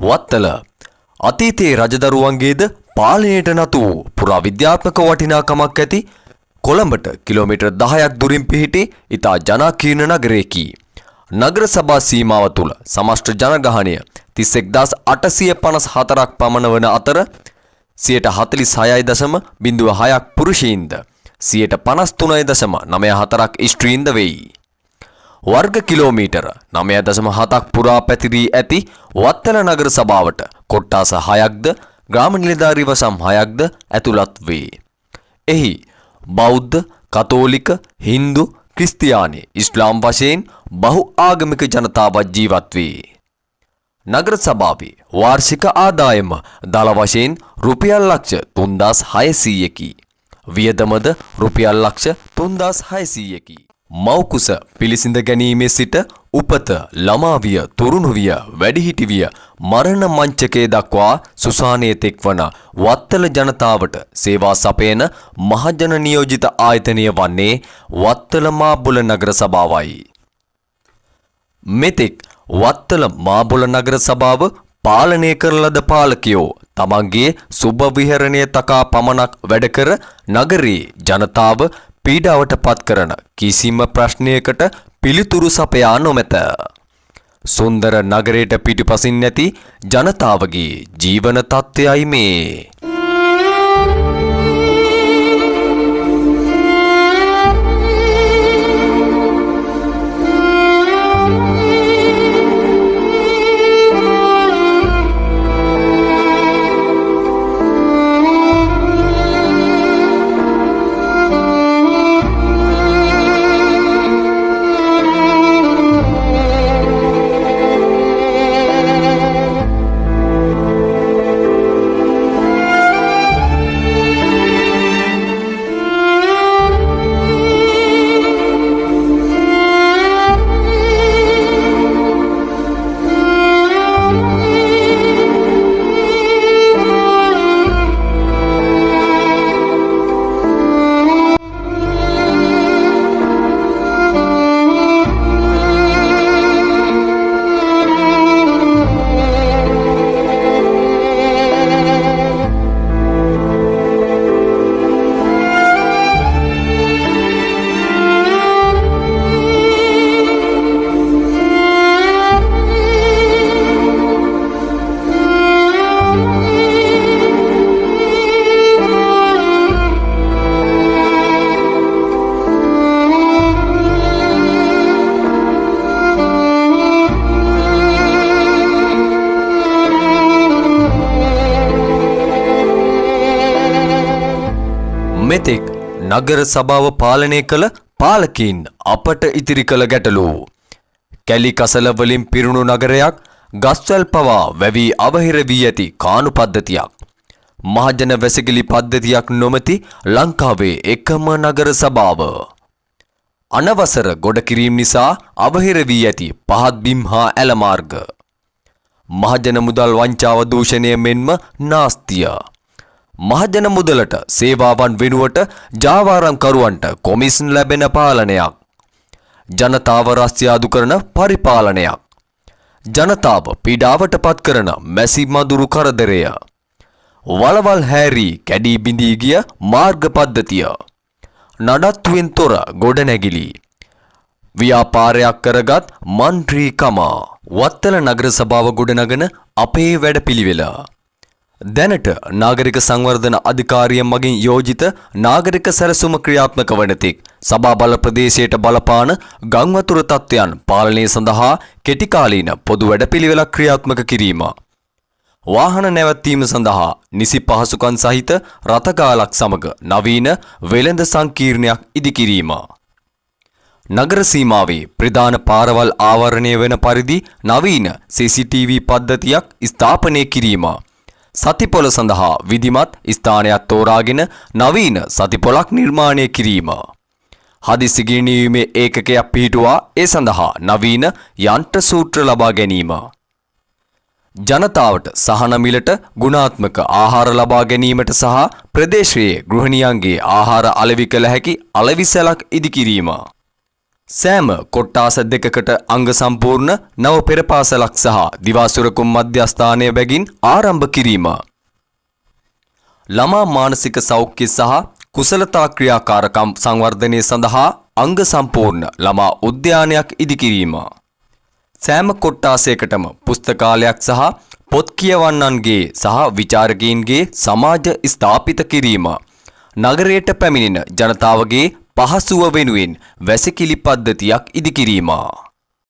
වත්තල අතීතයේ රජදරුවන්ගේද පාලනයට නතු වූ පුරා විද්‍යාත්මක වටිනාකමක් ඇති කොළඹට කිලෝමීටර් 10ක් දුරින් පිහිටි ඉතා ජනාකීර්ණ නගරයකි. නගර සභා සීමාව තුළ සමස්ත ජනගහනය 31854ක් පමණ වන අතර 46.06% පුරුෂයින්ද 53.94% ස්ත්‍රීන්ද වෙයි. වර්ග කිලෝමීටර 9.7ක් පුරා පැතිරී ඇති වත්තල නගර සභාවට කොට්ටාස 6ක්ද ග්‍රාම නිලධාරී වසම් 6ක්ද ඇතුළත් වේ. එහි බෞද්ධ, කතෝලික, හින්දු, ක්‍රිස්තියානි, ඉස්ලාම් වශයෙන් බහු ආගමික ජනතාව ජීවත් වේ. නගර සභාවේ වාර්ෂික ආදායම දල වශයෙන් රුපියල් ලක්ෂ 3600කි. වියදමද රුපියල් ලක්ෂ 3600කි. මව්කුස පිළිසිඳ ගැනීමේ සිට උපත, ළමාවිය, තුරුණුවිය, වැඩිහිටිවිය, මරණ මංචකයේ දක්වා සුසානයේ තෙක්වන වත්තල ජනතාවට සේවා සපයන මහජන නියෝජිත ආයතනය වන්නේ වත්තල මාබුල නගර සභාවයි. මෙතෙක් වත්තල මාබුල නගර සභාව පාලනය කරන ලද පාලකයෝ තමන්ගේ සුබ විහරණය තකා පමණක් වැඩ කර නගරයේ ජනතාව පීඩාවට පත් කරන කිසිම ප්‍රශ්නයකට පිළිතුරු සපයා නොමැත. සුන්දර නගරයට පිටුපසින් නැති ජනතාවගේ ජීවන තත්ත්වයයි මේ. මෙතෙක් නගර සභාව පාලනය කළ පාලකීන් අපට ඉතිරි කළ ගැටලු. කැලි කසල වලින් පිරුණු නගරයක්, ගස්වැල් පවා වැවී අවහිර වී ඇති කාණු පද්ධතියක්. මහජන වැසිකිලි පද්ධතියක් නොමැති ලංකාවේ එකම නගර සභාව. අනවසර ගොඩ කිරීම නිසා අවහිර වී ඇති පහත් බිම් හා ඇල මාර්ග. මහජන මුදල් වංචාව දූෂණය මෙන්ම නාස්තිය. මහජන මුදලට සේවාවන් වෙනුවට ජාවාරම්කරුවන්ට කොමිෂන් ලැබෙන පාලනයක්. ජනතාව රස්තියාදු කරන පරිපාලනයක්. ජනතාව පීඩාවට පත් කරන මැසි මදුරු කරදරය. වලවල් හැරී කැඩී බිඳී ගිය මාර්ග පද්ධතිය. නඩත්තුවෙන් තොර ගොඩනැගිලි. ව්‍යාපාරයක් කරගත් මන්ත්‍රීකම. වත්තල නගර සභාව ගොඩනගන අපේ වැඩපිළිවෙල. දැනට නාගරික සංවර්ධන අධිකාරිය මගින් යෝජිත නාගරික සැලසුම ක්‍රියාත්මක වන තෙක් සභා බල ප්‍රදේශයට බලපාන ගංවතුර තත්ත්වයන් පාලනය සඳහා කෙටිකාලීන පොදු වැඩපිළිවෙලක් ක්‍රියාත්මක කිරීම. වාහන නැවැත්වීම සඳහා නිසි පහසුකම් සහිත රථගාලක් සමග නවීන වෙළඳ සංකීර්ණයක් ඉදිකිරීම. නගර සීමාවේ ප්‍රධාන පාරවල් ආවරණය වන පරිදි නවීන CCTV පද්ධතියක් ස්ථාපනය කිරීම. සතිපොළ සඳහා විධිමත් ස්ථානයක් තෝරාගෙන නවීන සතිපොළක් නිර්මාණය කිරීම. හදිසි ගෙනීමේ ඒකකයක් පිහිටුවා ඒ සඳහා නවීන යන්ත්‍ර සූත්‍ර ලබා ගැනීම. ජනතාවට සහන මිලට ගුණාත්මක ආහාර ලබා ගැනීමට සහ ප්‍රදේශයේ ගෘහණියන්ගේ ආහාර අලෙවි කළ හැකි අලෙවිසැලක් ඉදිකිරීම. සෑම කොට්ටාස දෙකකට අංග සම්පූර්ණ නව පෙරපාසලක් සහ දිවාසුරකුම් මධ්‍යස්ථානය බැගින් ආරම්භ කිරීම. ළමා මානසික සෞඛ්‍ය සහ කුසලතා ක්‍රියාකාරකම් සංවර්ධනය සඳහා අංග සම්පූර්ණ ළමා උද්‍යානයක් ඉදිකිරීම. සෑම කොට්ටාසයකටම පුස්තකාලයක් සහ පොත් කියවන්නන්ගේ සහ විචාරකීන්ගේ සමාජ ස්ථාපිත කිරීම. නගරයට පැමිණෙන ජනතාවගේ පහසුව වෙනුවෙන් වැසිකිලි පද්ධතියක් ඉදිකිරීම.